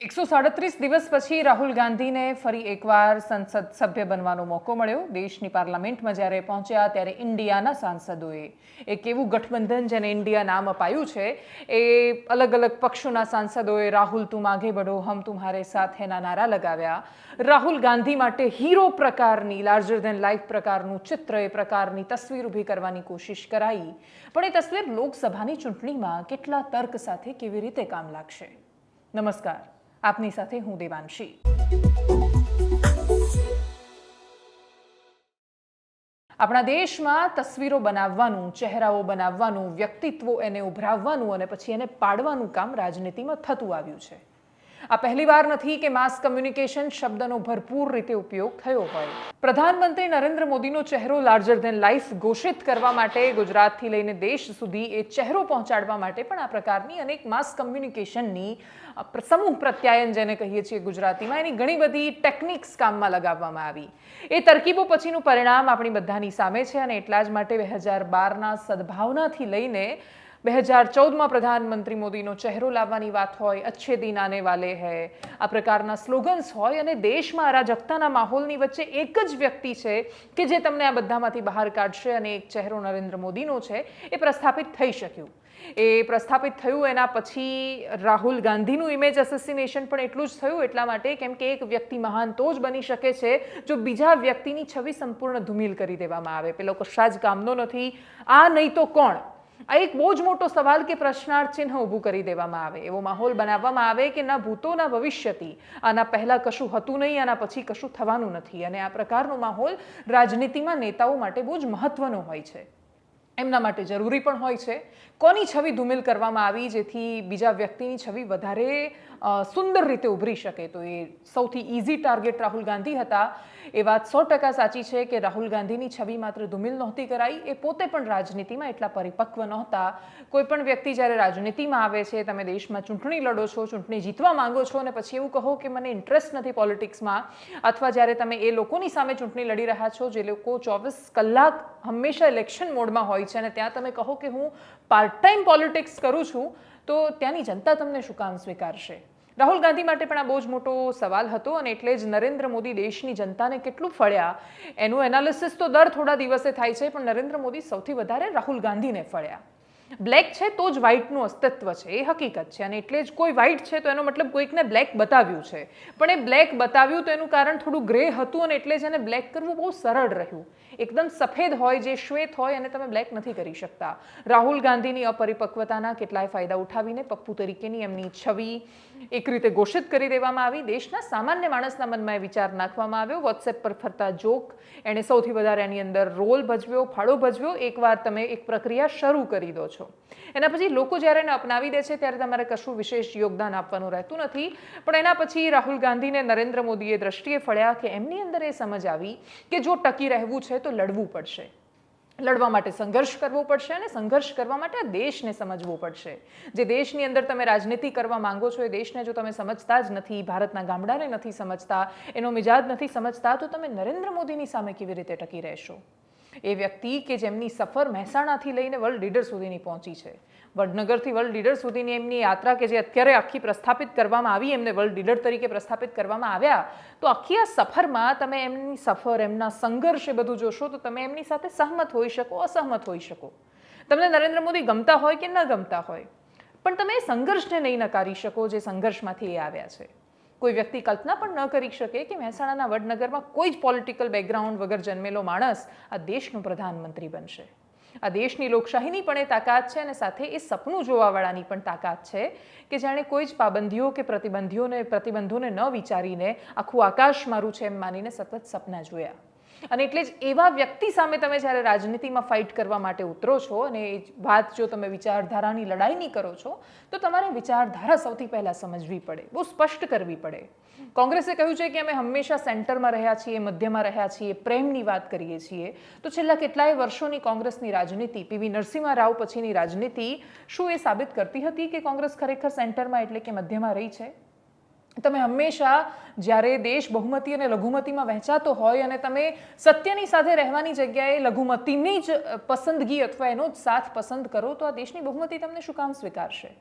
137 દિવસ પછી રાહુલ ગાંધીને ફરી એકવાર સંસદ સભ્ય બનવાનો મોકો મળ્યો। દેશની પાર્લામેન્ટમાં જ્યારે પહોંચ્યા ત્યારે ઇન્ડિયાના સાંસદોએ એક એવું ગઠબંધન જેને ઇન્ડિયા નામ અપાયું છે એ અલગ અલગ પક્ષોના સાંસદોએ રાહુલ તું માગે બઢો હમ તુમ્હારે સાથ હેના નારા લગાવ્યા। રાહુલ ગાંધી માટે હીરો પ્રકારની લાર્જર ધેન લાઈફ પ્રકારનું ચિત્ર એ પ્રકારની તસવીર ઊભી કરવાની કોશિશ કરાઈ, પણ એ તસવીર લોકસભાની ચૂંટણીમાં કેટલા તર્ક સાથે કેવી રીતે કામ લાગશે? નમસ્કાર, આપની સાથે હું દેવાંશી। આપણા દેશમાં તસવીરો બનાવવાનું, ચહેરાઓ બનાવવાનું, વ્યક્તિત્વો એને ઉભરાવવાનું અને પછી એને પાડવાનું કામ રાજનીતિમાં થતું આવ્યું છે। આ પહેલી વાર નથી કે માસ કમ્યુનિકેશન શબ્દનો ભરપૂર રીતે ઉપયોગ થયો હોય। પ્રધાનમંત્રી નરેન્દ્ર મોદીનો ચહેરો લાર્જર ધેન લાઈફ ઘોષિત કરવા માટે ગુજરાતથી લઈને દેશ સુધી એ ચહેરો પહોંચાડવા માટે પણ આ પ્રકારની અનેક માસ કમ્યુનિકેશનની સમૂહ પ્રત્યાયન જેને કહીએ છીએ ગુજરાતીમાં, એની ઘણી બધી ટેકનિક્સ કામમાં લગાવવામાં આવી। એ તરકીબો પછીનું પરિણામ આપણી બધાની સામે છે અને એટલા જ માટે 2012ના સદભાવનાથી લઈને 2014માં પ્રધાનમંત્રી મોદીનો ચહેરો લાવવાની વાત હોય, અચ્છે દિન આને વાલે હૈ, આ પ્રકારના સ્લોગન્સ હોય અને દેશમાં અરાજકતાના માહોલની વચ્ચે એક જ વ્યક્તિ છે કે જે તમને આ બધામાંથી બહાર કાઢશે અને એક ચહેરો નરેન્દ્ર મોદીનો છે એ પ્રસ્થાપિત થઈ શક્યું। એ પ્રસ્થાપિત થયું એના પછી રાહુલ ગાંધીનું ઇમેજ એસેસિનેશન પણ એટલું જ થયું એટલા માટે કેમ કે એક વ્યક્તિ મહાન તો જ બની શકે છે જો બીજા વ્યક્તિની છબી સંપૂર્ણ ધૂમિલ કરી દેવામાં આવે। પેલો કશા જ કામનો નથી, આ નહીં તો કોણ? આ એક બહુ જ મોટો સવાલ કે પ્રશ્નાર્થ ચિહ્ન ઊભું કરી દેવામાં આવે, એવો માહોલ બનાવવામાં આવે કે ના ભૂતો ના ભવિષ્યથી, આના પહેલાં કશું હતું નહીં, આના પછી કશું થવાનું નથી। અને આ પ્રકારનો માહોલ રાજનીતિમાં નેતાઓ માટે બહુ જ મહત્વનો હોય છે, એમના માટે જરૂરી પણ હોય છે। કોની છબી ધૂમિલ કરવામાં આવી જેથી બીજા વ્યક્તિની છબી વધારે સુંદર રીતે ઉભરી શકે? તો એ સૌથી ઇઝી ટાર્ગેટ રાહુલ ગાંધી હતા। એ વાત 100% સાચી છે કે રાહુલ ગાંધીની છબી માત્ર ધૂમિલ નહોતી કરાઈ, એ પોતે પણ રાજનીતિમાં એટલા પરિપક્વ નહોતા। કોઈ પણ વ્યક્તિ જ્યારે રાજનીતિમાં આવે છે, તમે દેશમાં ચૂંટણી લડો છો, ચૂંટણી જીતવા માંગો છો અને પછી એવું કહો કે મને ઇન્ટરેસ્ટ નથી પોલિટિક્સમાં, અથવા જ્યારે તમે એ લોકોની સામે ચૂંટણી લડી રહ્યા છો જે લોકો 24 કલાક હંમેશા ઇલેક્શન મોડમાં હોય છે અને ત્યાં તમે કહો કે હું પાર્ટ ટાઈમ પોલિટિક્સ કરું છું, તો ત્યાંની જનતા તમને શું કામ સ્વીકારશે? રાહુલ ગાંધી માટે પણ આ બહુ જ મોટો સવાલ હતો અને એટલે જ નરેન્દ્ર મોદી દેશની જનતાને કેટલું ફળ્યા એનું એનાલિસિસ તો દર થોડા દિવસે થાય છે, પણ નરેન્દ્ર મોદી સૌથી વધારે રાહુલ ગાંધીને ફળ્યા। બ્લેક છે તો જ વ્હાઇટનું અસ્તિત્વ છે, એ હકીકત છે અને એટલે જ કોઈ વ્હાઇટ છે તો એનો મતલબ કોઈકને બ્લેક બતાવ્યું છે, પણ એ બ્લેક બતાવ્યું તો એનું કારણ થોડું ગ્રે હતું અને એટલે જ એને બ્લેક કરવું બહુ સરળ રહ્યું। એકદમ સફેદ હોય, જે શ્વેત હોય એને તમે બ્લેક નથી કરી શકતા। રાહુલ ગાંધીની અપરિપક્વતાના કેટલાય ફાયદા ઉઠાવીને પપ્પુ તરીકેની એમની છબી એક રીતે ઘોષિત કરી દેવામાં આવી। દેશના સામાન્ય માણસના મનમાં એ વિચાર નાખવામાં આવ્યો। વોટ્સએપ પર ફરતા જોક એણે સૌથી વધારે એની અંદર રોલ ભજવ્યો, ફાળો ભજવ્યો। એકવાર તમે એક પ્રક્રિયા શરૂ કરી દો છો, એના પછી લોકો જ્યારે એને અપનાવી દે છે ત્યારે તમારે કશું વિશેષ યોગદાન આપવાનું રહેતું નથી, પણ એના પછી રાહુલ ગાંધીને નરેન્દ્ર મોદીએ દ્રષ્ટિએ ફળ્યા કે એમની અંદર એ સમજ આવી કે જો ટકી રહેવું છે તો લડવું પડશે, લડવા માટે સંઘર્ષ કરવો પડશે અને સંઘર્ષ કરવા માટે આ દેશને સમજવું પડશે। જે દેશની અંદર તમે રાજનીતિ કરવા માંગો છો એ દેશને જો તમે સમજતા જ નથી, ભારતના ગામડાને નથી સમજતા, એનો મિજાજ નથી સમજતા, તો તમે નરેન્દ્ર મોદીની સામે કેવી રીતે ટકી રહેશો? એ વ્યક્તિ કે જેમની સફર મહેસાણાથી લઈને વર્લ્ડ લીડર સુધીની પહોંચી છે, વડનગરથી વર્લ્ડ લીડર સુધીની એમની યાત્રા કે જે અત્યારે આખી પ્રસ્થાપિત કરવામાં આવી, એમને વર્લ્ડ લીડર તરીકે પ્રસ્થાપિત કરવામાં આવ્યા, તો આખી આ સફરમાં તમે એમની સફર, એમના સંઘર્ષ એ બધું જોશો તો તમે એમની સાથે સહમત હોઈ શકો, અસહમત હોઈ શકો। તમને નરેન્દ્ર મોદી ગમતા હોય કે ન ગમતા હોય, પણ તમે એ સંઘર્ષને નહીં નકારી શકો જે સંઘર્ષમાંથી એ આવ્યા છે। કોઈ વ્યક્તિ કલ્પના પણ ન કરી શકે કે મહેસાણાના વડનગરમાં કોઈ જ પોલિટિકલ બેકગ્રાઉન્ડ વગર જન્મેલો માણસ આ દેશનો પ્રધાનમંત્રી બનશે। આ દેશની લોકશાહીની પણ એ તાકાત છે અને સાથે એ સપનું જોવાવાળાની પણ તાકાત છે કે જાણે કોઈ જ પાબંદીઓ કે પ્રતિબંધોને ન વિચારીને આખું આકાશ મારું છે એમ માનીને સતત સપના જોયા। અને એટલે જ એવા વ્યક્તિ સામે તમે જ્યારે રાજનીતિમાં ફાઇટ કરવા માટે ઉતરો છો અને એ વાત જો તમે વિચારધારાની લડાઈની કરો છો તો તમારે વિચારધારા સૌથી પહેલાં સમજવી પડે, બહુ સ્પષ્ટ કરવી પડે। કોંગ્રેસે કહ્યું છે કે અમે હંમેશા સેન્ટરમાં રહ્યા છીએ, મધ્યમાં રહ્યા છીએ, પ્રેમની વાત કરીએ છીએ, તો છેલ્લા કેટલાય વર્ષોની કોંગ્રેસની રાજનીતિ, પીવી નરસિંહ રાવ પછીની રાજનીતિ શું એ સાબિત કરતી હતી કે કોંગ્રેસ ખરેખર સેન્ટરમાં એટલે કે મધ્યમાં રહી છે? તમે હંમેશા જ્યારે દેશ બહુમતી અને લઘુમતીમાં વહેંચાતો હોય અને તમે સત્યની સાથે રહેવાની જગ્યાએ લઘુમતીની જ પસંદગી અથવા એનો જ સાથ પસંદ કરો તો આ દેશની બહુમતી તમને શું કામ સ્વીકારશે?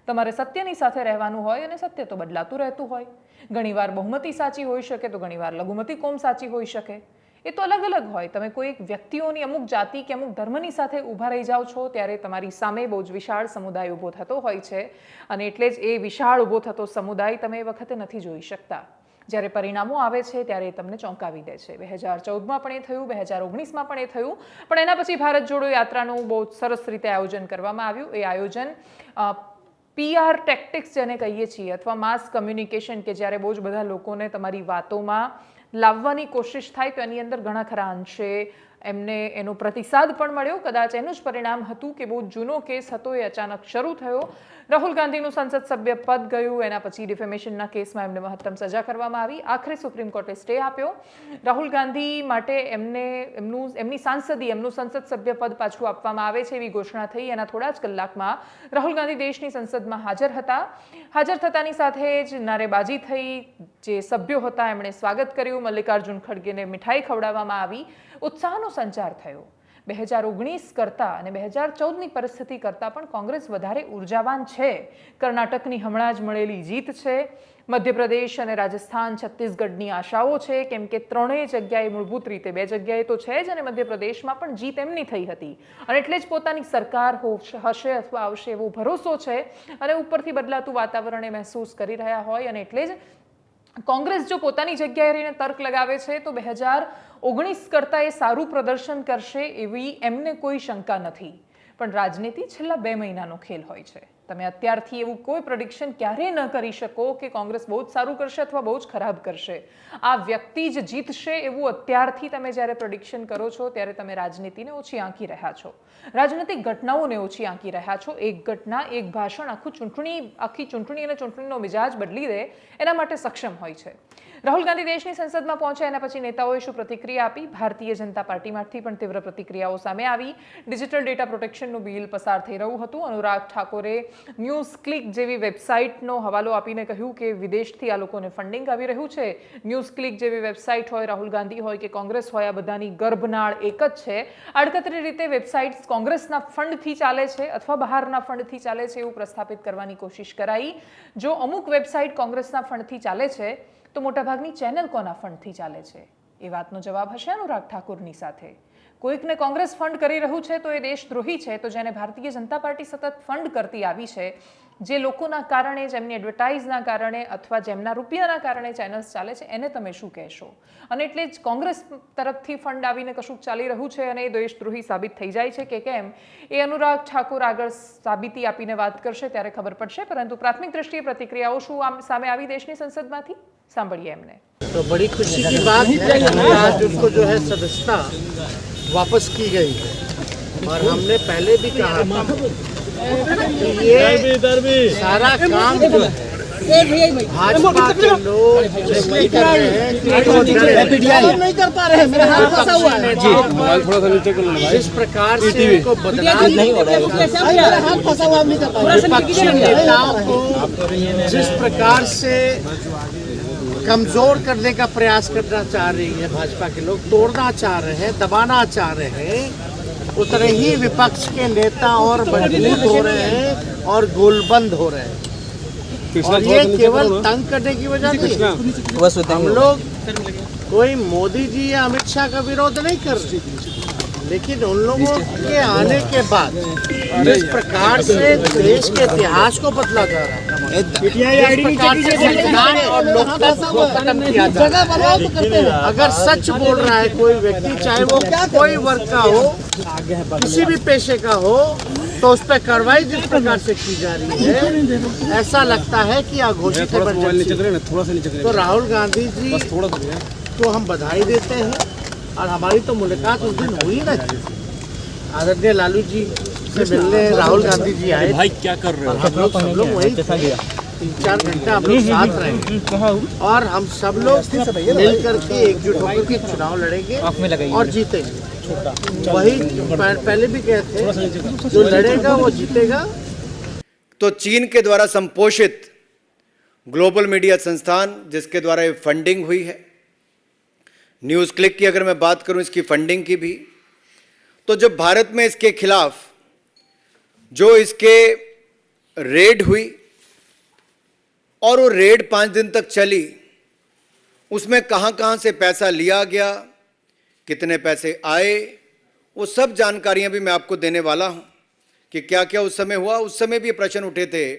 તમારે સત્યની સાથે રહેવાનું હોય અને સત્ય તો બદલાતું રહેતું હોય. ઘણીવાર બહુમતી સાચી હોઈ શકે તો ઘણીવાર લઘુમતી કોમ સાચી હોઈ શકે. એ તો અલગ અલગ હોય. તમે કોઈ વ્યક્તિઓની અમુક જાતિ કે અમુક ધર્મની સાથે ઊભા રહી જાઓ છો ત્યારે તમારી સામે બહુ જ વિશાળ સમુદાય ઊભો થતો હોય છે અને એટલે જ એ વિશાળ ઊભો થતો સમુદાય તમે એ વખતે નથી જોઈ શકતા. જ્યારે પરિણામો આવે છે ત્યારે એ તમને ચોંકાવી દે છે. 2014માં પણ એ થયું, 2019માં પણ એ થયું, પણ એના પછી ભારત જોડો યાત્રાનું બહુ સરસ રીતે આયોજન કરવામાં આવ્યું. એ આયોજન PR ટેક્ટિક્સ જેને કહીએ છીએ અથવા માસ કમ્યુનિકેશન, કે જ્યારે બહુ જ બધા લોકોને તમારી વાતોમાં લાવવાની કોશિશ થાય તો એની અંદર ઘણા ખરા અંશે એમને એનો પ્રતિસાદ પણ મળ્યો. કદાચ એનું જ પરિણામ હતું કે બહુ જૂનો કેસ હતો એ અચાનક શરૂ થયો. રાહુલ ગાંધીનું સંસદ સભ્ય પદ ગયું. એના પછી ડિફેમેશનના કેસમાં એમને મહત્તમ સજા કરવામાં આવી. આખરે સુપ્રીમ કોર્ટે સ્ટે આપ્યો. રાહુલ ગાંધી માટે એમની સાંસદી, એમનું સંસદ સભ્ય પદ પાછું આપવામાં આવે છે એવી ઘોષણા થઈ. એના થોડા જ કલાકમાં રાહુલ ગાંધી દેશની સંસદમાં હાજર હતા. હાજર થતાની સાથે જ નારેબાજી થઈ. જે સભ્યો હતા એમણે સ્વાગત કર્યું. મલ્લિકાર્જુન ખડગેને મીઠાઈ ખવડાવવામાં આવી. ઉત્સાહનો સંચાર થયો. 2019 કરતાં અને 2014ની પરિસ્થિતિ કરતાં પણ કોંગ્રેસ વધારે ઉર્જાવાન છે. કર્ણાટકની હમણાં જ મળેલી જીત છે. મધ્યપ્રદેશ અને રાજસ્થાન, છત્તીસગઢની આશાઓ છે, કેમ કે ત્રણેય જગ્યાએ મૂળભૂત રીતે 2 જગ્યાએ તો છે જ અને મધ્યપ્રદેશમાં પણ જીત એમની થઈ હતી અને એટલે જ પોતાની સરકાર હશે અથવા આવશે એવો ભરોસો છે અને ઉપરથી બદલાતું વાતાવરણ એ મહેસૂસ કરી રહ્યા હોય અને એટલે જ કોંગ્રેસ જો પોતાની જગ્યાએ રહીને તર્ક લગાવે છે તો 2019 કરતાં એ સારું પ્રદર્શન કરશે એવી એમને કોઈ શંકા નથી. પણ રાજનીતિ છેલ્લા 2 મહિનાનો ખેલ હોય છે. તમે અત્યારથી એવું કોઈ પ્રેડિક્શન ક્યારેય ન કરી શકો કે કોંગ્રેસ બહુ જ સારું કરશે અથવા બહુ જ ખરાબ કરશે. આ વ્યક્તિ જ જીતશે એવું અત્યારથી તમે જ્યારે પ્રેડિક્શન કરો છો ત્યારે તમે રાજનીતિને ઓછી આંકી રહ્યા છો. રાજનીતિક ઘટનાઓને ઓછી આંકી રહ્યા છો. એક ઘટના, એક ભાષણ આખી ચૂંટણી અને ચૂંટણીનો મિજાજ બદલી દે એના માટે સક્ષમ હોય છે. રાહુલ ગાંધી દેશની સંસદમાં પહોંચ્યા એના પછી નેતાઓએ શું પ્રતિક્રિયા આપી? ભારતીય જનતા પાર્ટીમાંથી પણ તીવ્ર પ્રતિક્રિયાઓ સામે આવી. ડિજિટલ ડેટા પ્રોટેક્શનનું બિલ પસાર થઈ રહ્યું હતું. અનુરાગ ઠાકોરે ન્યૂઝ ક્લિક જેવી વેબસાઇટનો હવાલો આપીને કહ્યું કે વિદેશથી આ લોકોને ફંડિંગ આવી રહ્યું છે. ન્યૂઝ ક્લિક જેવી વેબસાઇટ હોય, રાહુલ ગાંધી હોય કે કોંગ્રેસ હોય, આ બધાની ગર્ભનાળ એક જ છે. આડકતરી રીતે વેબસાઇટ્સ કોંગ્રેસના ફંડથી ચાલે છે અથવા બહારના ફંડથી ચાલે છે એવું પ્રસ્થાપિત કરવાની કોશિશ કરાઈ. જો અમુક વેબસાઇટ કોંગ્રેસના ફંડથી ચાલે છે તો મોટાભાગની ચેનલ કોના ફંડથી ચાલે છે? એ વાતનો જવાબ હશે અનુરાગ ઠાકુરની સાથે. કોઈકને કોંગ્રેસ ફંડ કરી રહ્યું છે તો એ દેશદ્રોહી છે. તો જેને ભારતીય જનતા પાર્ટી સતત ફંડ કરતી આવી છે, જે લોકોના કારણે, જેમની એડવર્ટાઇઝના કારણે અથવા જેમના રૂપિયાના કારણે ચેનલ્સ ચાલે છે, એને તમે શું કહેશો? અને એટલે જ કોંગ્રેસ તરફથી ફંડ આવીને કશુંક ચાલી રહ્યું છે અને એ દેશદ્રોહી સાબિત થઈ જાય છે કે કેમ, એ અનુરાગ ઠાકુર આગળ સાબિતી આપીને વાત કરશે ત્યારે ખબર પડશે. પરંતુ પ્રાથમિક દ્રષ્ટિએ પ્રતિક્રિયાઓ શું સામે આવી દેશની સંસદમાંથી? સાંભળીએ એમને. तो बड़ी खुशी की बात है कि आज उसको जो है सदस्यता वापस की गई है और हमने पहले भी कहा था कि ये सारा काम जो है भाजपा के लोग नहीं कर रहे हैं, नहीं कर पा रहे हैं। मेरा हाथ फंसा हुआ है जी, जिस प्रकार से इनको बदनाम नहीं हो रहा है, हाथ फंसा हुआ नहीं कर पा रहे। विपक्षी नेताओं को जिस प्रकार से कमजोर करने का प्रयास करना चाह रही है भाजपा के लोग, तोड़ना चाह रहे हैं, दबाना चाह रहे हैं, उतने ही विपक्ष के नेता और मजबूत हो रहे हैं और गोलबंद हो रहे हैं। और ये केवल तंग करने की वजह नहीं, हम लोग कोई मोदी जी या अमित शाह का विरोध नहीं कर रहे, लेकिन उन लोगों के आने के बाद जिस प्रकार से देश के इतिहास को बदला जा रहा है, संविधान और लोकतंत्र को खत्म किया जा रहा है। अगर सच बोल रहा है कोई व्यक्ति, चाहे वो कोई वर्ग का हो, किसी भी पेशे का हो, तो उस पर कार्रवाई जिस प्रकार से की जा रही है, ऐसा लगता है कि अघोषित है। तो राहुल गांधी जी को हम बधाई देते हैं और हमारी तो मुलाकात उस दिन हुई ना, आदरणीय लालू जी से मिलने राहुल गांधी जी आए। भाई क्या कर रहे हो? हम लोग सब लोग वही 3-4 घंटा हम लोग साथ रहे और हम सब लोग मिल करके एकजुट होकर के चुनाव लड़ेंगे और जीतेंगे। वही पहले भी कहे थे, जो लड़ेगा वो जीतेगा। तो चीन के द्वारा संपोषित ग्लोबल मीडिया संस्थान जिसके द्वारा ये फंडिंग हुई है, न्यूज़ क्लिक की अगर मैं बात करूं इसकी फंडिंग की भी, तो जब भारत में इसके खिलाफ जो इसके रेड हुई और वो रेड 5 दिन तक चली, उसमें कहां से पैसा लिया गया, कितने पैसे आए, वो सब जानकारियां भी मैं आपको देने वाला हूं कि क्या क्या उस समय हुआ। उस समय भी प्रश्न उठे थे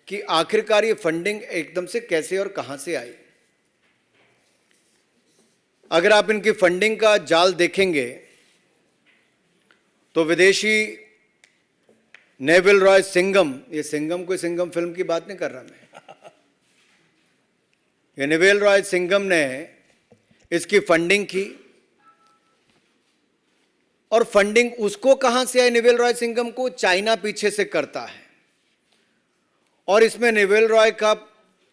कि आखिरकार ये फंडिंग एकदम से कैसे और कहां से आई। अगर आप इनकी फंडिंग का जाल देखेंगे तो विदेशी नेविल रॉय सिंघम, ये सिंघम कोई सिंघम फिल्म की बात नहीं कर रहा मैं, ये नेविल रॉय सिंघम ने इसकी फंडिंग की। और फंडिंग उसको कहां से आई? नेविल रॉय सिंघम को चाइना पीछे से करता है और इसमें नेविल रॉय का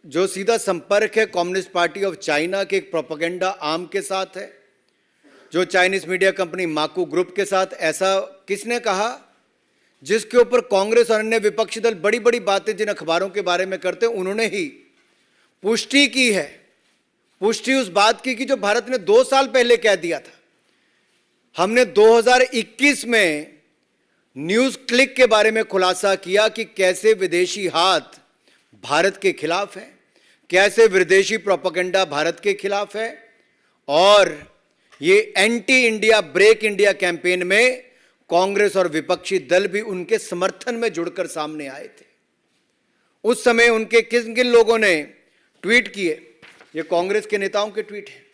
जो सीधा संपर्क है कम्युनिस्ट पार्टी ऑफ चाइना के एक प्रोपेगेंडा आर्म के साथ है, जो चाइनीज मीडिया कंपनी माकू ग्रुप के साथ। ऐसा किसने कहा? जिसके ऊपर कांग्रेस और अन्य विपक्षी दल बड़ी बड़ी बातें जिन अखबारों के बारे में करते हैं, उन्होंने ही पुष्टि की है। पुष्टि उस बात की कि जो भारत ने 2 साल पहले कह दिया था। हमने 2021 में न्यूज क्लिक के बारे में खुलासा किया कि कैसे विदेशी हाथ भारत के खिलाफ है, कैसे विदेशी प्रोपेगेंडा भारत के खिलाफ है, और ये anti India break India campaign में कांग्रेस और विपक्षी दल भी उनके समर्थन में जुड़कर सामने आए थे। उस समय उनके किन किन लोगों ने ट्वीट किए? ये कांग्रेस के नेताओं के ट्वीट हैं।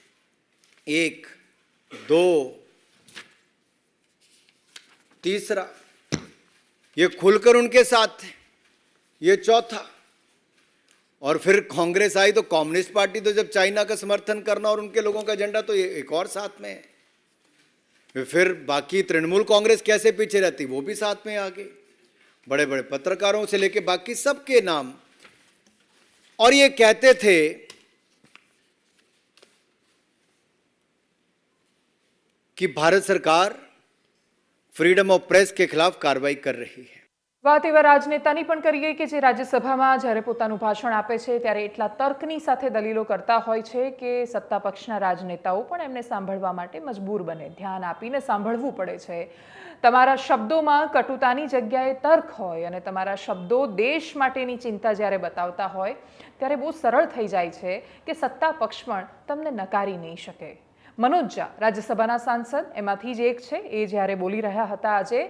1, 2, तीसरा, ये खुलकर उनके साथ थे, ये चौथा। और फिर कांग्रेस आई तो कम्युनिस्ट पार्टी तो जब चाइना का समर्थन करना और उनके लोगों का एजेंडा, तो ये एक और साथ में है। फिर बाकी तृणमूल कांग्रेस कैसे पीछे रहती, वो भी साथ में आ गई, बड़े बड़े पत्रकारों से लेके बाकी सबके नाम। और ये कहते थे कि भारत सरकार फ्रीडम ऑफ प्रेस के खिलाफ कार्रवाई कर रही है। વાત એવા રાજનેતાની પણ કરીએ કે જે રાજ્યસભામાં જ્યારે પોતાનું ભાષણ આપે છે ત્યારે એટલા તર્કની સાથે દલીલો કરતા હોય છે કે સત્તા પક્ષના રાજનેતાઓ પણ એમને સાંભળવા માટે મજબૂર બને, ધ્યાન આપીને સાંભળવું પડે છે। તમારા શબ્દોમાં કટુતાની જગ્યાએ તર્ક હોય અને તમારા શબ્દો દેશ માટેની ચિંતા જ્યારે બતાવતા હોય ત્યારે બહુ સરળ થઈ જાય છે કે સત્તા પક્ષ પણ તમને નકારી નહીં શકે। मनोज झा राज्यसभाना सांसद एमांथी ज एक छे। ए ज्यारे बोली रह्या हता आजे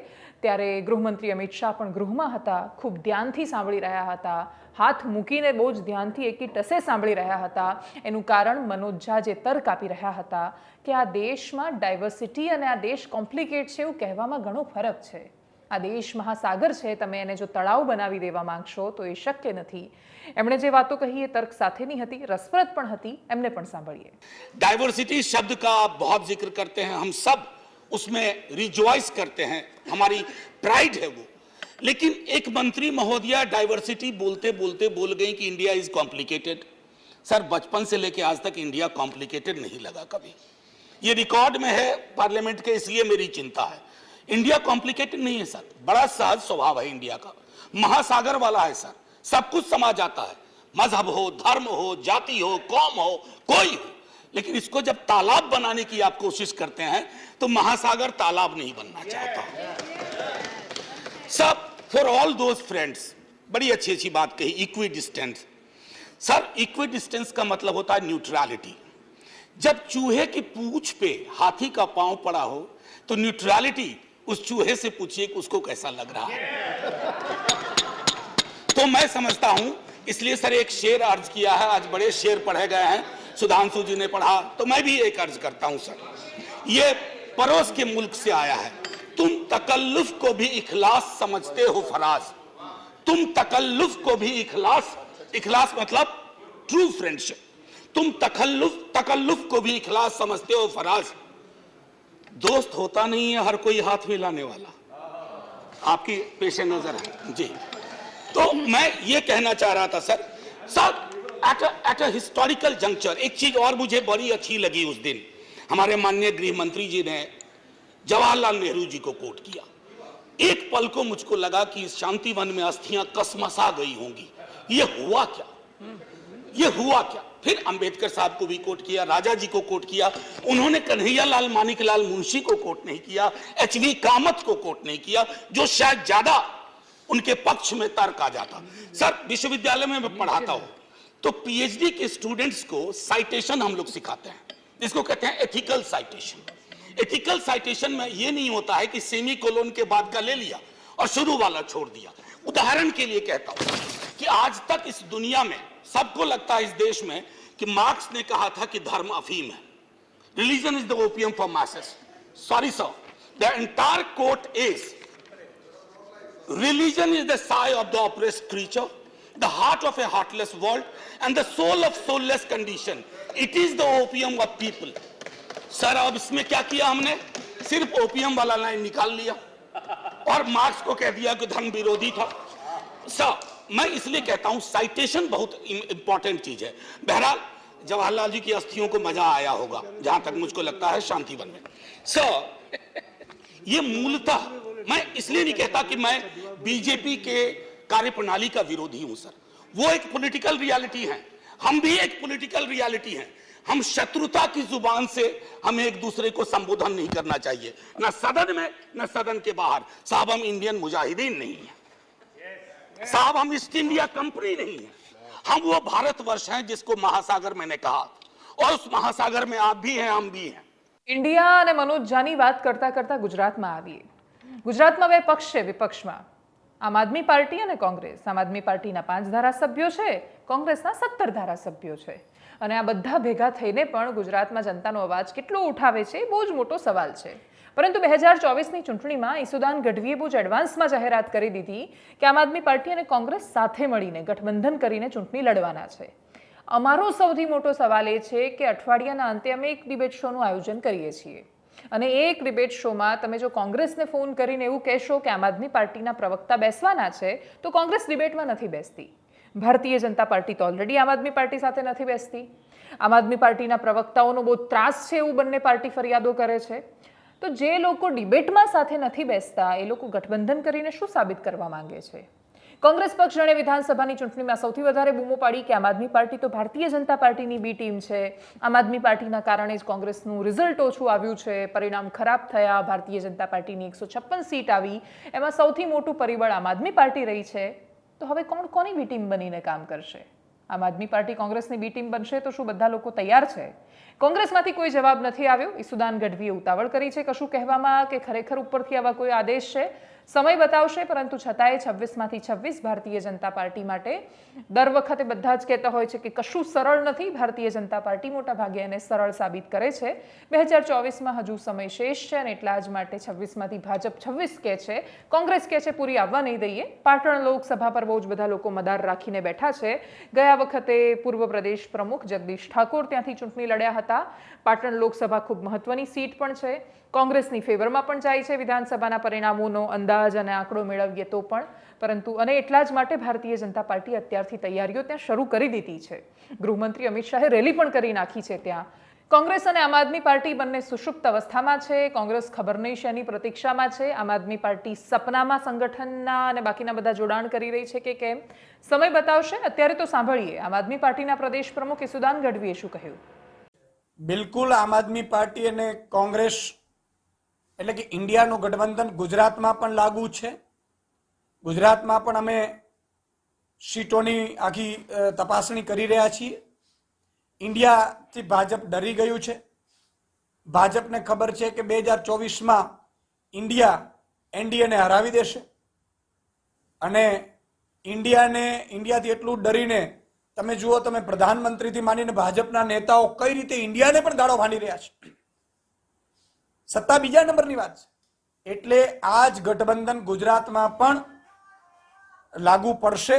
त्यारे गृहमंत्री अमित शाह पण गृहमां हता, खूब ध्यानथी सांभळी रह्या हता, हाथ मूकीने बहू ज ध्यानथी एकी टसे सांभळी रह्या हता। एनुं कारण मनोज झा जे तर्क आपी रह्या हता कि आ देशमां डायवर्सिटी अने आ देश कॉम्प्लिकेट छे एवुं कहेवामां घणो फरक छे। आ देश महासागर छे, तमे एने जो तळाव बनावी देवा मांगशो तो ए शक्य नथी। एमणे जे वातो कही ए तर्क साथेनी हती, रसप्रद पण हती, एमने पण सांभळीए। डाइवर्सिटी शब्द का आप बहुत जिक्र करते हैं, हम सब उसमें रिजॉइस करते हैं, हमारी प्राइड है वो। लेकिन एक मंत्री महोदया डाइवर्सिटी बोलते बोलते बोल गई कि इंडिया इज कॉम्प्लिकेटेड। सर, बचपन से लेके आज तक इंडिया कॉम्प्लिकेटेड नहीं लगा कभी। ये रिकॉर्ड में है पार्लियामेंट के, इसलिए मेरी चिंता है। इंडिया कॉम्प्लिकेटेड नहीं है सर, बड़ा सहज स्वभाव है इंडिया का, महासागर वाला है सर, सब कुछ समा जाता है, मजहब हो, धर्म हो, जाति हो, कौम हो, कोई हो। लेकिन इसको जब तालाब बनाने की आप कोशिश करते हैं तो महासागर तालाब नहीं बनना चाहता। सब फॉर ऑल दोज फ्रेंड्स, बड़ी अच्छी अच्छी बात कही, equi distance. Sir, equi distance का मतलब होता है न्यूट्रलिटी। जब चूहे की पूंछ पे हाथी का पांव पड़ा हो तो न्यूट्रलिटी, उस चूहे से पूछिए कि उसको कैसा लग रहा है। तो मैं समझता हूं, इसलिए सर एक शेर अर्ज किया है, आज बड़े शेर पढ़े गए हैं, सुधांशु जी ने पढ़ा, तो मैं भी एक अर्ज करता हूं सर। ये पड़ोस के मुल्क से आया है। तुम तकल्लुफ को भी इखलास समझते हो फराज, तुम तकल्लुफ को भी इखलास, इखलास मतलब ट्रू फ्रेंडशिप, तुम तकल्लुफ को भी इखलास समझते हो फराज। दोस्त होता नहीं है हर कोई हाथ मिलाने वाला, आपकी पेशे नजर है जी। तो मैं ये कहना चाह रहा था sir, at a historical juncture एक चीज और मुझे बड़ी अच्छी लगी उस दिन, हमारे माननीय गृह मंत्री जी ने जवाहरलाल नेहरू जी को कोट किया। एक पल को मुझको लगा कि इस शांतिवन में अस्थियां कसमसा गई होंगी। ये हुआ क्या, ये हुआ क्या? फिर अंबेडकर साहब को भी कोट किया, राजा जी को कोट किया, उन्होंने कन्हैयालाल मानिकलाल मुंशी को कोट नहीं किया, एचवी कामत को कोट नहीं किया, जो शायद ज्यादा उनके पक्ष में तर्क आ जाता। सर विश्वविद्यालय में मैं पढ़ाता हूं तो पीएचडी के स्टूडेंट्स को साइटेशन हम लोग सिखाते हैं, जिसको कहते हैं एथिकल साइटेशन। एथिकल साइटेशन में यह नहीं होता है कि सेमी कोलोन के बाद का ले लिया और शुरू वाला छोड़ दिया। उदाहरण के लिए कहता हूं कि आज तक इस दुनिया में सबको लगता है इस देश में कि मार्क्स ने कहा था कि धर्म अफीम है, religion is the opium for masses. Sorry sir, the entire quote is religion is the sigh of the oppressed creature, the heart of a heartless world, and the soul of soulless condition. It is the opium of people. Sir अब इसमें क्या किया हमने, सिर्फ opium वाला line निकाल लिया और मार्क्स को कह दिया कि धर्म विरोधी था। सर मैं इसलिए कहता हूं साइटेशन बहुत इंपॉर्टेंट चीज है। बहरहाल जवाहरलाल जी की अस्थियों को मजा आया होगा, जहां तक मुझको लगता है शांतिवन में। सर ये मूलतः मैं इसलिए नहीं कहता कि मैं बीजेपी के कार्यप्रणाली का विरोधी हूं सर, वो एक पॉलिटिकल रियलिटी है, हम भी एक पॉलिटिकल रियलिटी हैं। हम शत्रुता की जुबान से हमें एक दूसरे को संबोधन नहीं करना चाहिए, न सदन में न सदन के बाहर। साहब हम इंडियन मुजाहिदीन नहीं है साहब, हम ईस्ट इंडिया कंपनी नहीं है, हम वो भारतवर्ष हैं जिसको महासागर मैंने कहा, और उस महासागर में आप भी हैं हम भी हैं। ઇન્ડિયા અને મનોજ જાની વાત કરતા કરતા ગુજરાતમાં આવીએ। ગુજરાતમાં બે પક્ષ છે વિપક્ષમાં, આમ આદમી પાર્ટી અને કોંગ્રેસ। આમ આદમી પાર્ટીના 5 ધારાસભ્યો છે, કોંગ્રેસના 17 ધારાસભ્યો છે, અને આ બધા ભેગા થઈને પણ ગુજરાતમાં જનતાનો અવાજ કેટલો ઉઠાવે છે એ બહુ જ મોટો સવાલ છે। પરંતુ 2024ની ચૂંટણીમાં ઈસુદાન ગઢવીએ બહુ જ એડવાન્સમાં જાહેરાત કરી દીધી કે આમ આદમી પાર્ટી અને કોંગ્રેસ સાથે મળીને ગઠબંધન કરીને ચૂંટણી લડવાના છે। અમારો સૌથી મોટો સવાલ એ છે કે અઠવાડિયાના અંતે અમે એક ડિબેટ શોનું આયોજન કરીએ છીએ, અને એક ડિબેટ શોમાં તમે જો કોંગ્રેસને ફોન કરીને એવું કહેશો કે આમ આદમી પાર્ટીના પ્રવક્તા બેસવાના છે તો કોંગ્રેસ ડિબેટમાં નથી બેસતી। ભારતીય જનતા પાર્ટી તો ઓલરેડી આમ આદમી પાર્ટી સાથે નથી બેસતી। આમ આદમી પાર્ટીના પ્રવક્તાઓનો બહુ ત્રાસ છે એવું બંને પાર્ટી ફરિયાદો કરે છે। તો જે લોકો ડિબેટમાં સાથે નથી બેસતા એ લોકો ગઠબંધન કરીને શું સાબિત કરવા માંગે છે? કોંગ્રેસ પક્ષ જણે વિધાનસભાની ચૂંટણીમાં સૌથી વધારે બૂમો પાડી કે આમ આદમી પાર્ટી તો ભારતીય જનતા પાર્ટીની બી ટીમ છે, આમ આદમી પાર્ટીના કારણે જ કોંગ્રેસનું રિઝલ્ટ ઓછું આવ્યું છે, પરિણામ ખરાબ થયા, ભારતીય જનતા પાર્ટીની 156 સીટ આવી, એમાં સૌથી મોટું પરિબળ આમ આદમી પાર્ટી રહી છે। તો હવે કોણ કોની બી ટીમ બનીને કામ કરશે? આમ આદમી પાર્ટી કોંગ્રેસની બી ટીમ બનશે તો શું બધા લોકો તૈયાર છે? કોંગ્રેસમાંથી કોઈ જવાબ નથી આવ્યો। ઈસુદાન ગઢવીએ ઉતાવળ કરી છે કશું કહેવામાં કે ખરેખર ઉપરથી આવા કોઈ આદેશ છે? સમય બતાવશે, પરંતુ છતાંય 26માંથી 26 ભારતીય જનતા પાર્ટી માટે દર વખતે બધા જ કહેતા હોય છે કે કશું સરળ નથી, ભારતીય જનતા પાર્ટી મોટા ભાગે એને સરળ સાબિત કરે છે। 2024માં હજુ સમય શેષ છે અને એટલા જ માટે 26માંથી ભાજપ 26 કહે છે, કોંગ્રેસ કહે છે પૂરી આવવા નહીં દઈએ। પાટણ લોકસભા પર બહુ જ બધા લોકો મદાર રાખીને બેઠા છે। ગયા વખતે પૂર્વ પ્રદેશ પ્રમુખ જગદીશ ઠાકોર ત્યાંથી ચૂંટણી લડ્યા હતા। પાટણ લોકસભા ખૂબ મહત્વની સીટ પણ છે, કોંગ્રેસની ફેવરમાં પણ જાય છે વિધાનસભાના પરિણામોનો અંદાજ અને આંકડો મેળવીએ તો પણ, પરંતુ અને એટલા જ માટે ભારતીય જનતા પાર્ટી અત્યારથી તૈયારીઓ ત્યાં શરૂ કરી દીધી છે। ગૃહમંત્રી અમિત શાહે રેલી પણ કરી નાખી છે ત્યાં। કોંગ્રેસ અને આમ આદમી પાર્ટી બંને સુષુપ્ત અવસ્થામાં છે। કોંગ્રેસ ખબર નહીં શેની પ્રતીક્ષામાં છે, આમ આદમી પાર્ટી સપનામાં સંગઠનના અને બાકીના બધા જોડાણ કરી રહી છે કે કેમ, સમય બતાવશે। અત્યારે તો સાંભળીએ આમ આદમી પાર્ટીના પ્રદેશ પ્રમુખ ઈસુદાન ગઢવીએ શું કહ્યું। બિલકુલ આમ આદમી પાર્ટી અને કોંગ્રેસ એટલે કે ઇન્ડિયાનું ગઠબંધન ગુજરાતમાં પણ લાગુ છે। ગુજરાતમાં પણ અમે સીટોની આખી તપાસણી કરી રહ્યા છીએ। ઇન્ડિયાથી ભાજપ ડરી ગયું છે। ભાજપને ખબર છે કે 2024માં ઇન્ડિયા એનડીએને હરાવી દેશે, અને ઇન્ડિયાથી એટલું ડરીને તમે જુઓ, તમે પ્રધાનમંત્રીથી માંડીને ભાજપના નેતાઓ કઈ રીતે ઇન્ડિયાને પણ ગાળો ભાંડી રહ્યા છે। સત્તા બીજા નંબરની વાત છે, એટલે આ જ ગઠબંધન ગુજરાતમાં પણ લાગુ પડશે।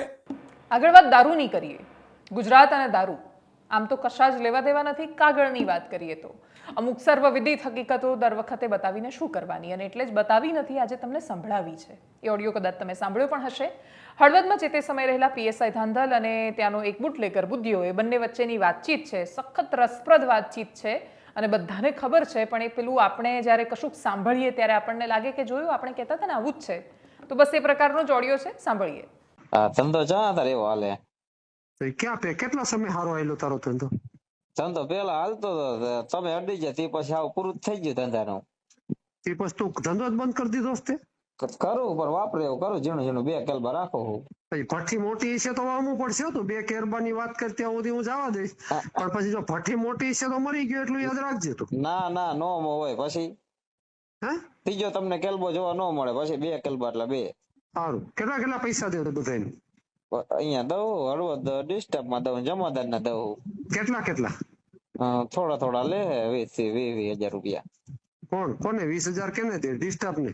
આગળ વાત દારૂની કરીએ। ગુજરાત અને દારૂ આમ તો કશા જ લેવા દેવા નથી। કાગળની વાત કરીએ તો અમુક સર્વવિદિત હકીકતો દર વખતે બતાવીને શું કરવાની, અને એટલે જ બતાવી નથી, આજે તમને સંભળાવી છે। એ ઓડિયો કદાચ તમે સાંભળ્યો પણ હશે। હળવદમાં જે તે સમયે રહેલા પીએસઆઈ ધાંધલ અને ત્યાંનો એક બુટલેકર બુદ્ધિઓ, એ બંને વચ્ચેની વાતચીત છે, સખત રસપ્રદ વાતચીત છે અને બધાને ખબર છે, પણ એ પેલું આપણે જ્યારે કશુંક સાંભળીએ ત્યારે આપણને લાગે કે જોયું આપણે કહેતા હતા ને આવું જ છે। તો બસ એ પ્રકારનો જ ઓડિયો છે, સાંભળીએ। ધંધો જા તારે એવો હાલે? કેટલા સમય હારો આવેલો તારો ધંધો? ધંધો પેલા હાલતો હતો, તમે અડી ગયા તે પછી આવું પૂરું થઈ ગયું ધંધાનું। તે પછી તું ધંધો જ બંધ કરી દીધો? કરું પણ વાપરે એવું કરું, ઝીણું ઝીણું 2 કેલબા રાખો હું. પછી ભઠ્ઠી મોટી છે તો વાવવું પડશે હો. તો 2 કેરબાની વાત કરી ત્યાં સુધી હું જવા દઈશ, પણ પછી જો ભઠ્ઠી મોટી છે તો મરી ગયો એટલું યાદ રાખજે તું. ના ના નો હોય પછી હે ત્રીજો તમને કેલબો જોવા ન મળે, પછી 2 કેલબા એટલે 2. સારું, કેટલા કેટલા પૈસા દેવો બધાને? અહીંયા દઉં હળવદ ડિસ્ટર્બમાં દઉં, જમાદારના દઉં. કેટલા કેટલા? થોડા થોડા લે 20,000 રૂપિયા. કોને 20,000 કેને દે? ડિસ્ટર્બ ને?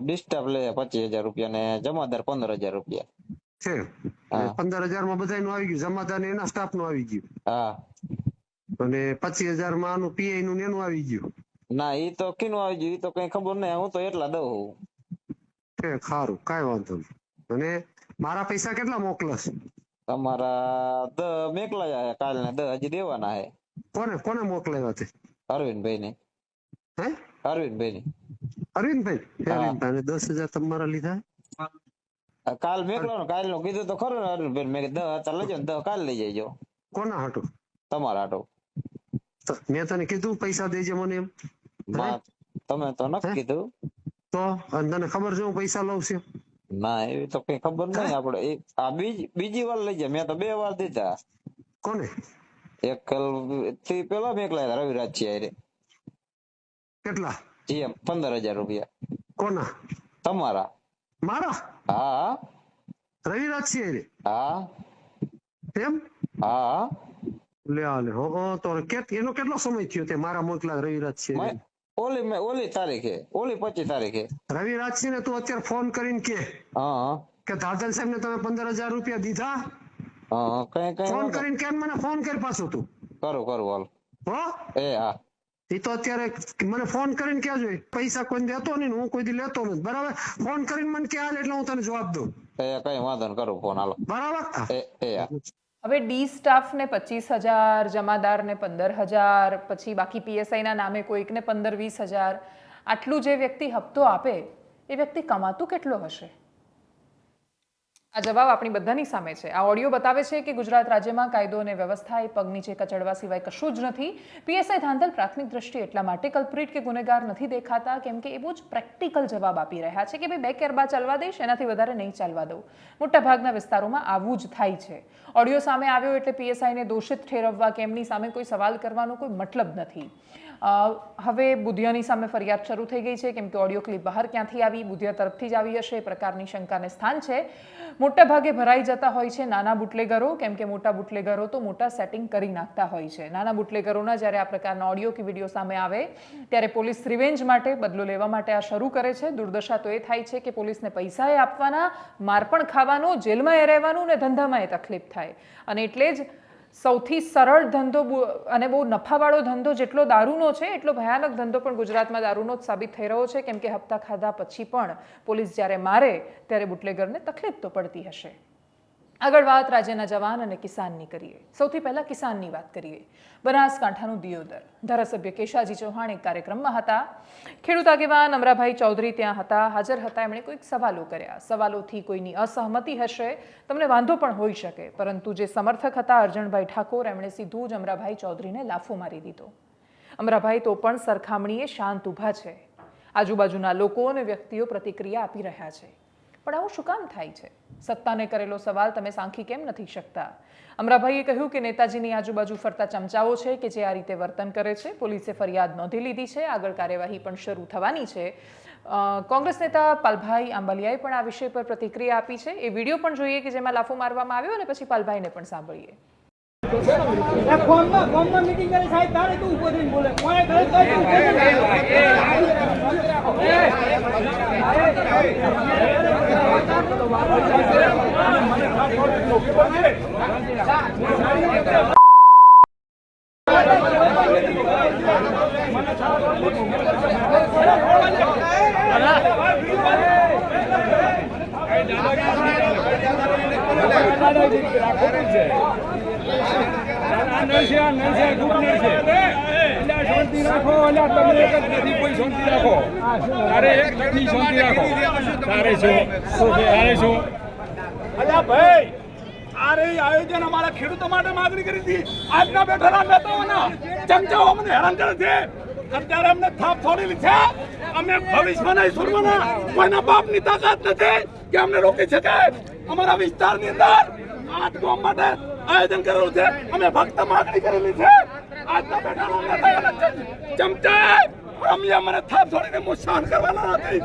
ડિસ્ટર્બ લે 25,000 રૂપિયા ને જમાદાર 15,000 રૂપિયા છે. 15,000 માં બધાનું આવી ગયું, જમાદાર ને એના સ્ટાફ નું આવી ગયું, હા. અને 25,000 માં આનું પીઆઈ નું ને એનું આવી ગયું. ના ઈ તો કીનું આવી ગયું ઈ તો કઈ ખબર નહીં, હું તો એટલા દઉં. છે સારું, કાંઈ વાંધો નહીં. અને મારા પૈસા કેટલા મોકલશ? તમારા મેકલા છે કાલ ને 10 હજી દેવાના છે. કોને કોને મોકલાવ્યા તે? અરવિંદભાઈ ને. હે અરવિંદભાઈ ને. અરવિંદભાઈ? હા. અરવિંદભાઈ 10,000 તમારા લીધા? કાલ મેકલાનું કાલ નું કીધું તો ખરું ને અરવિંદભાઈ, મેં 10 હતા લેજો ને 10 કાલ લઈ જજો. કોના હાટું? તમારા હાટુ. મેં તને કીધું પૈસા દેજે મને એમ? તમે તો નથી કીધું. તો અને તને ખબર છે હું પૈસા લઉં છું? ના એવી તો કઈ ખબર નહીં આપણે. આ બીજી વાર લઈ જાય, મેં તો 2 વાર દીધા. કોને? એક થી પેલા મેકલા રવિરાજ છે અરે. કેટલા? જી 15,000 રૂપિયા. કોના? તમારા. મારા? હા રવિરાજ છે? હા એમ? હા. લે આલે હો તો એનો કેટલો સમય થયો તે મારા મોકલા રવિરાજ છે? ઓલી તારીખે, ઓલી 25 તારીખે. રવિરાજ છે ને તું અત્યારે ફોન કરીને હા કે દાદલ સાહેબ ને તમે 15,000 રૂપિયા દીધા? હા કઈ ફોન કરીને કેમ મને ફોન કરી પાછો તું? કરું હાલ. હો હા. એ તો અત્યારે મને ફોન કરીને ક્યાં જોઈએ? પૈસા કોઈ દેતો નહીં, હું કોઈ દી લેતો નથી, બરાબર? ફોન કરીને મને ક્યાં એટલે હું તને જવાબ દઉં. કઈ વાંધો નહીં, કરું ફોન હાલો. બરાબર. હવે ડી સ્ટાફને 25,000, જમાદારને 15,000, પછી બાકી પીએસઆઈના નામે કોઈકને 15-20,000, આટલું જે વ્યક્તિ હપ્તો આપે એ વ્યક્તિ કમાતું કેટલો હશે? આ જવાબ આપણી બધાની સામે છે. આ ઓડિયો બતાવે છે કે ગુજરાત રાજ્યમાં કાયદો અને વ્યવસ્થા એ પગ નીચે કચડવા સિવાય કશું જ નથી. પીએસઆઈ ધાંધલ પ્રાથમિક દ્રષ્ટિએ એટલા માટે કલ્પ્રિટ કે ગુનેગાર નથી દેખાતા કેમ કે એ બહુ જ પ્રેક્ટિકલ જવાબ આપી રહ્યા છે કે ભાઈ 2 કેરબા ચાલવા દઈશ, એનાથી વધારે નહીં ચાલવા દઉં. મોટાભાગના વિસ્તારોમાં આવું જ થાય છે. ઓડિયો સામે આવ્યો એટલે પીએસઆઈને દોષિત ઠેરવવા કે એમની સામે કોઈ સવાલ કરવાનો કોઈ મતલબ નથી. હવે બુધિયાની સામે ફરિયાદ શરૂ થઈ ગઈ છે કેમ કે ઓડિયો ક્લિપ બહાર ક્યાંથી આવી? બુધિયા તરફથી જ આવી હશે એ પ્રકારની શંકાને સ્થાન છે. મોટા ભાગે ભરાઈ જતા હોય છે નાના બુટલેગરો, કેમ કે મોટા બુટલેગરો તો મોટા સેટિંગ કરી નાખતા હોય છે. નાના બુટલેગરોના જ્યારે આ પ્રકારના ઓડિયો કે વિડીયો સામે આવે ત્યારે પોલીસ રિવેન્જ માટે, બદલો લેવા માટે આ શરૂ કરે છે. દુર્દશા તો એ થાય છે કે પોલીસને પૈસા એ આપવાના, માર પણ ખાવાનો, જેલમાં એ રહેવાનું ને ધંધામાં એ તકલીફ થાય. અને એટલે જ સૌથી સરળ ધંધો અને બહુ નફાવાળો ધંધો જેટલો દારૂનો છે એટલો ભયાનક ધંધો પણ ગુજરાતમાં દારૂનો જ સાબિત થઈ રહ્યો છે કેમ કે હપ્તા ખાધા પછી પણ પોલીસ જ્યારે મારે ત્યારે બુટલેગરને તકલીફ તો પડતી હશે. આગળ વાત રાજ્યના જવાન અને કિસાનની કરીએ. સૌથી પહેલા કિસાનની વાત કરીએ. બનાસકાંઠાનું દિયોદર. ધારાસભ્ય કેશાજી ચૌહાણ એક કાર્યક્રમમાં હતા. ખેડૂત આગેવાન અમરાભાઈ ચૌધરી ત્યાં હતા, હાજર હતા. એમણે કોઈક સવાલો કર્યા. સવાલોથી કોઈની અસહમતિ હશે, તમને વાંધો પણ હોઈ શકે, પરંતુ જે સમર્થક હતા અર્જણભાઈ ઠાકોર, એમણે સીધું જ અમરાભાઈ ચૌધરીને લાફો મારી દીધો. અમરાભાઈ તો પણ સરખામણીએ શાંત ઊભા છે. આજુબાજુના લોકો અને વ્યક્તિઓ પ્રતિક્રિયા આપી રહ્યા છે. પણ આવું શું કામ થાય છે? સત્તાને કરેલો સવાલ તમે સાંખી કેમ નથી શકતા? અમરાભાઈએ કહ્યું કે નેતાજીની આજુબાજુ ફરતા ચમચાઓ છે કે જે આ રીતે વર્તન કરે છે. પોલીસે ફરિયાદ નોંધી લીધી છે, આગળ કાર્યવાહી પણ શરૂ થવાની છે. કોંગ્રેસ નેતા પાલભાઈ આંબલિયાએ પણ આ વિષય પર પ્રતિક્રિયા આપી છે. એ વિડીયો પણ જોઈએ કે જેમાં લાફો મારવામાં આવ્યો અને પછી પાલભાઈને પણ સાંભળીએ. આયોજન અમારા ખેડૂતો માટે માગણી કરી હતી. આજના બેઠેલા નેતાઓના ચમચાઓ અમને હેરાન કરે છે. અત્યારે અમને થાપ છોડેલી છે. અમે ભવિષ્યમાં નહીં છોડવાના. કોઈના બાપની તાકાત નથી કે અમને રોકી શકે. અમારા વિસ્તારની અંદર 8 ગામ માટે આયોજન કરેલું છે. અમે ફક્ત માગણી કરેલી છે. આજના બેઠા ચમચા રમ્યા મને થાપ છોડીને મુસાન કરવાના નથી.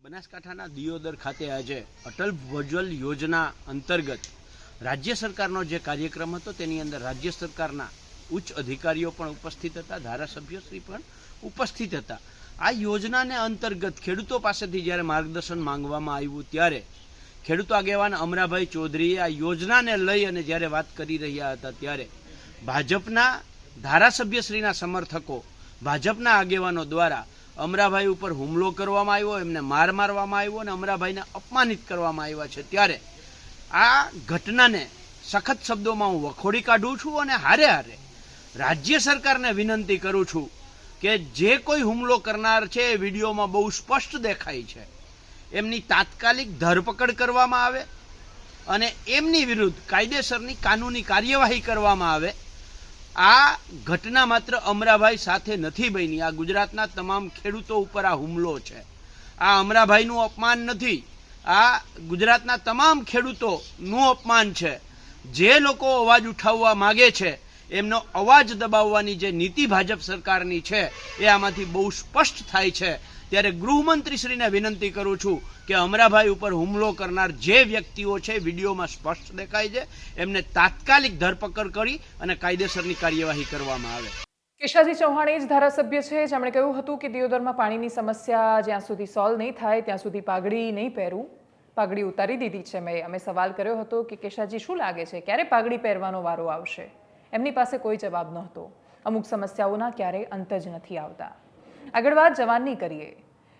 બનાસકાંઠાના દિયોદર ખાતે આજે અટલ ભૂજલ યોજના અંતર્ગત રાજ્ય સરકારનો જે કાર્યક્રમ હતો તેની અંદર રાજ્ય સરકારના ઉચ્ચ અધિકારીઓ પણ ઉપસ્થિત હતા, ધારાસભ્યશ્રી પણ ઉપસ્થિત હતા. આ યોજનાને અંતર્ગત ખેડૂતો પાસેથી જ્યારે માર્ગદર્શન માંગવામાં આવ્યું ત્યારે ખેડૂતો આગેવાન અમરાભાઈ ચૌધરીએ આ યોજનાને લઈ અને જ્યારે વાત કરી રહ્યા હતા ત્યારે ભાજપના ધારાસભ્યશ્રીના સમર્થકો, ભાજપના આગેવાનો દ્વારા અમરાભાઈ ઉપર હુમલો કરવામાં આવ્યો, એમને માર મારવામાં આવ્યો અને અમરાભાઈને અપમાનિત કરવામાં આવ્યા છે. ત્યારે આ ઘટનાને સખત શબ્દોમાં હું વખોડી કાઢું છું અને હારે હારે રાજ્ય સરકારને વિનંતી કરું છું કે જે કોઈ હુમલો કરનાર છે એ વિડીયોમાં બહુ સ્પષ્ટ દેખાય છે, એમની તાત્કાલિક ધરપકડ કરવામાં આવે અને એમની વિરુદ્ધ કાયદેસરની કાનૂની કાર્યવાહી કરવામાં આવે. આ ઘટના માત્ર અમરાભાઈ સાથે નથી બની, આ ગુજરાતના તમામ ખેડૂતો ઉપર આ હુમલો છે. આ અમરાભાઈનું અપમાન નથી, આ ગુજરાતના તમામ ખેડૂતોનું અપમાન છે. જે લોકો અવાજ ઉઠાવવા માગે છે એમનો અવાજ દબાવવાની જે નીતિ ભાજપ સરકારની છે એ આમાંથી બહુ સ્પષ્ટ થાય છે. ત્યારે ગૃહમંત્રીશ્રીને વિનંતી કરું છું કે અમરાભાઈ ઉપર હુમલો કરનાર જે વ્યક્તિઓ છે વિડીયોમાં સ્પષ્ટ દેખાય છે, એમને તાત્કાલિક ધરપકડ કરી અને કાયદેસરની કાર્યવાહી કરવામાં આવે. કેશાજી ચૌહાણ એ જ ધારાસભ્ય છે જેમણે કહ્યું હતું કે દિયોદરમાં પાણીની સમસ્યા જ્યાં સુધી સોલ્વ નહીં થાય ત્યાં સુધી પાઘડી નહીં પહેરું. પાઘડી ઉતારી દીધી છે મેં. અમે સવાલ કર્યો હતો કે કેશાજી શું લાગે છે ક્યારે પાઘડી પહેરવાનો વારો આવશે? એમની પાસે કોઈ જવાબ નહોતો. અમુક સમસ્યાઓના ક્યારેય અંત જ નથી આવતા. આગળ વાત જવાનની કરીએ.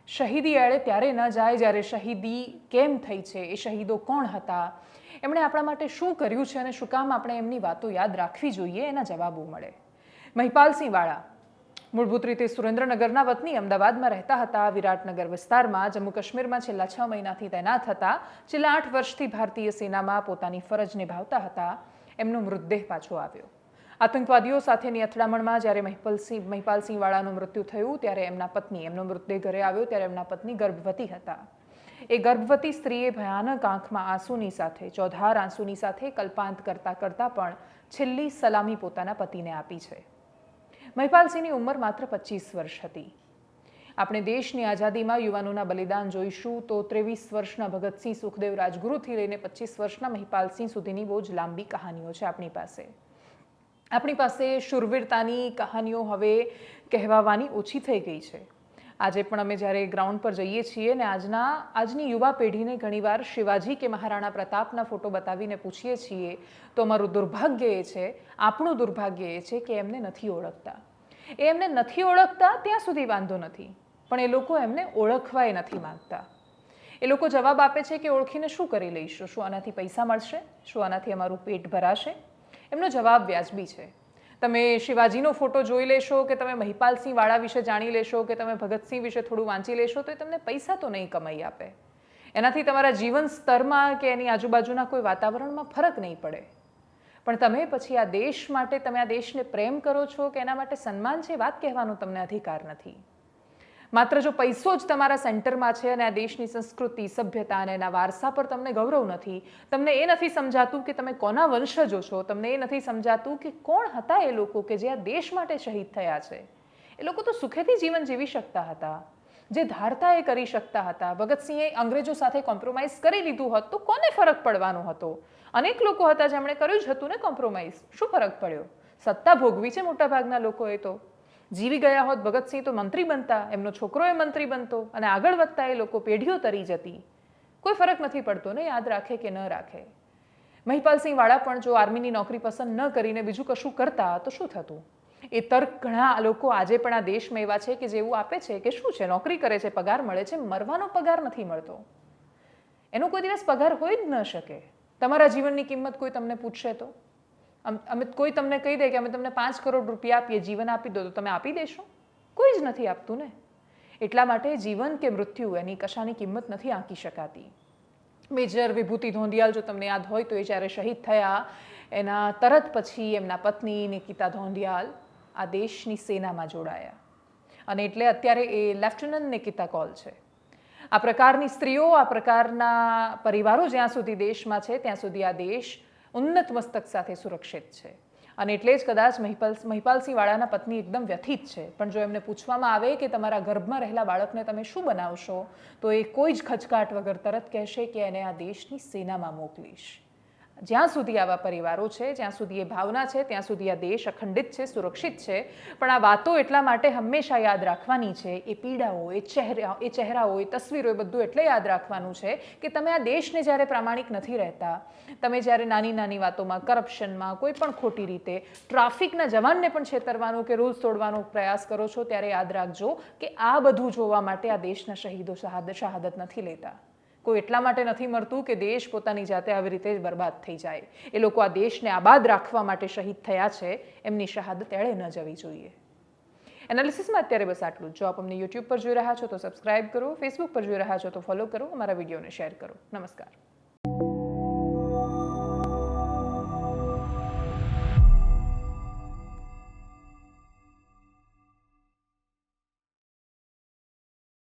શહીદી એળે ત્યારે ન જાય જ્યારે શહીદી કેમ થઈ છે, એ શહીદો કોણ હતા, એમણે આપણા માટે શું કર્યું છે અને શું કામ આપણે એમની વાતો યાદ રાખવી જોઈએ, એના જવાબો મળે. મહિપાલસિંહ વાળા મૂળભૂત રીતે સુરેન્દ્રનગરના વતની, અમદાવાદમાં રહેતા હતા. વિરાટનગર વિસ્તારમાં જમ્મુ કાશ્મીરમાં છેલ્લા 6 મહિનાથી તૈનાત હતા. છેલ્લા 8 વર્ષથી ભારતીય સેનામાં પોતાની ફરજ નિભાવતા હતા. એમનો મૃતદેહ પાછો આવ્યો. આતંકવાદીઓ સાથેની અથડામણમાં જ્યારે મહિપાલસિંહ વાળાનું મૃત્યુ થયું ત્યારે એમનો મૃતદેહ ઘરે આવ્યો ત્યારે એમના પત્ની ગર્ભવતી હતા. એ ગર્ભવતી સ્ત્રીએ ભયાનક આંખમાં આંસુની સાથે, ચોધાર આંસુની સાથે કલ્પાંત કરતા કરતા પણ છેલ્લી સલામી પોતાના પતિને આપી છે. મહિપાલસિંહની ઉંમર માત્ર 25 વર્ષ હતી. આપણે દેશની આઝાદીમાં યુવાનોના બલિદાન જોઈશું તો 23 વર્ષના ભગતસિંહ સુખદેવ રાજગુરુથી લઈને 25 વર્ષના મહિપાલસિંહ સુધીની બહુ જ લાંબી કહાનીઓ છે આપણી પાસે. આપણી પાસે શૂરવીરતાની કહાનીઓ હવે કહેવાની ઓછી થઈ ગઈ છે. આજે પણ અમે જ્યારે ગ્રાઉન્ડ પર જઈએ છીએ ને આજની યુવા પેઢીને ઘણીવાર શિવાજી કે મહારાણા પ્રતાપના ફોટો બતાવીને પૂછીએ છીએ તો અમારું દુર્ભાગ્ય એ છે, આપણું દુર્ભાગ્ય એ છે કે એમને નથી ઓળખતા. એમને નથી ઓળખતા ત્યાં સુધી વાંધો નથી, પણ એ લોકો એમને ઓળખવાય નથી માંગતા. એ લોકો જવાબ આપે છે કે ઓળખીને શું કરી લઈશું, શું આનાથી પૈસા મળશે, શું આનાથી અમારું પેટ ભરાશે? એમનો જવાબ વ્યાજબી છે. તમે શિવાજીનો ફોટો જોઈ લેશો કે તમે મહિપાલસિંહ વાળા વિશે જાણી લેશો કે તમે ભગતસિંહ વિશે થોડું વાંચી લેશો તો એ તમને પૈસા તો નહીં કમાઈ આપે. એનાથી તમારા જીવન સ્તરમાં કે એની આજુબાજુના કોઈ વાતાવરણમાં ફરક નહીં પડે. પણ તમે પછી આ દેશ માટે, તમે આ દેશને પ્રેમ કરો છો કે એના માટે સન્માન છે, વાત કહેવાનો તમને અધિકાર નથી. માત્ર જો પૈસો જ તમારા સેન્ટરમાં છે અને આ દેશની સંસ્કૃતિ, સભ્યતા અને એના વારસા પર તમને ગૌરવ નથી, તમને એ નથી સમજાતું કે તમે કોના વંશજો છો, તમને એ નથી સમજાતું કે કોણ હતા એ લોકો કે જે આ દેશ માટે શહીદ થયા છે. એ લોકો તો સુખેથી જીવન જીવી શકતા હતા, જે ધારતા એ કરી શકતા હતા. ભગતસિંહે અંગ્રેજો સાથે કોમ્પ્રોમાઇઝ કરી લીધું હોત તો કોને ફરક પડવાનો હતો? અનેક લોકો હતા જેમણે કર્યું જ હતું ને કોમ્પ્રોમાઇઝ. શું ફરક પડ્યો? સત્તા ભોગવી છે મોટાભાગના લોકોએ તો. જીવી ગયા હોત ભગતસિંહ તો મંત્રી બનતા, એમનો છોકરો એ મંત્રી બનતો અને આગળ વધતા એ લોકો પેઢીઓ તરી જતી. કોઈ ફરક નથી પડતો ને, યાદ રાખે કે ન રાખે. મહિપાલસિંહ વાળા પણ જો આર્મીની નોકરી પસંદ ન કરીને બીજું કશું કરતા તો શું થતું? એ તર્ક ઘણા લોકો આજે પણ આ દેશમાં એવા છે કે જેવું આપે છે કે શું છે, નોકરી કરે છે, પગાર મળે છે, મરવાનો પગાર નથી મળતો. એનો કોઈ દિવસ પગાર હોય જ ન શકે. તમારા જીવનની કિંમત કોઈ તમને પૂછશે તો? કોઈ તમને કહી દે કે અમે તમને 5 કરોડ રૂપિયા આપીએ, જીવન આપી દો, તો તમે આપી દેશો? કોઈ જ નથી આપતું ને. એટલા માટે જીવન કે મૃત્યુ એની કશાની કિંમત નથી આંકી શકાતી. મેજર વિભૂતિ ધોંડિયાલ, જો તમને યાદ હોય તો, એ જ્યારે શહીદ થયા એના તરત પછી એમના પત્ની નિકિતા ધોંડિયાલ આ દેશની સેનામાં જોડાયા અને એટલે અત્યારે એ લેફ્ટનન્ટ નિકિતા કૌલ છે. આ પ્રકારની સ્ત્રીઓ, આ પ્રકારના પરિવારો જ્યાં સુધી દેશમાં છે ત્યાં સુધી આ દેશ ઉન્નત મસ્તક સાથે સુરક્ષિત છે. અને એટલે જ કદાચ મહિપાલસિંહ વાળાના પત્ની એકદમ વ્યથિત છે, પણ જો એમને પૂછવામાં આવે કે તમારા ગર્ભમાં રહેલા બાળકને તમે શું બનાવશો, તો એ કોઈ જ ખચકાટ વગર તરત કહેશે કે એને આ દેશની સેનામાં મોકલીશ. જ્યાં સુધી આવા પરિવારો છે, જ્યાં સુધી એ ભાવના છે, ત્યાં સુધી આ દેશ અખંડિત છે, સુરક્ષિત છે. પણ આ વાતો એટલા માટે હંમેશા યાદ રાખવાની છે, એ પીડાઓ, એ ચહેરાઓ, એ તસવીરો, એ બધું એટલે યાદ રાખવાનું છે કે તમે આ દેશને જ્યારે પ્રામાણિક નથી રહેતા, તમે જ્યારે નાની નાની વાતોમાં, કરપ્શનમાં, કોઈ પણ ખોટી રીતે ટ્રાફિકના જવાનને પણ છેતરવાનો કે રૂલ્સ તોડવાનો પ્રયાસ કરો છો, ત્યારે યાદ રાખજો કે આ બધું જોવા માટે આ દેશના શહીદો શહાદત નથી લેતા. કોઈ એટલા માટે નથી મરતું કે દેશ પોતાની જાતે આવી રીતે જ બરબાદ થઈ જાય. એ લોકો આ દેશને આબાદ રાખવા માટે શહીદ થયા છે. એમની શહાદત એળે ન જવી જોઈએ. એનાલિસિસમાં અત્યારે બસ આટલું જ. જો આપ અમને યુટ્યુબ પર જોઈ રહ્યા છો તો સબસ્ક્રાઇબ કરો, ફેસબુક પર જોઈ રહ્યા છો તો ફોલો કરો, અમારા વિડીયોને શેર કરો. નમસ્કાર.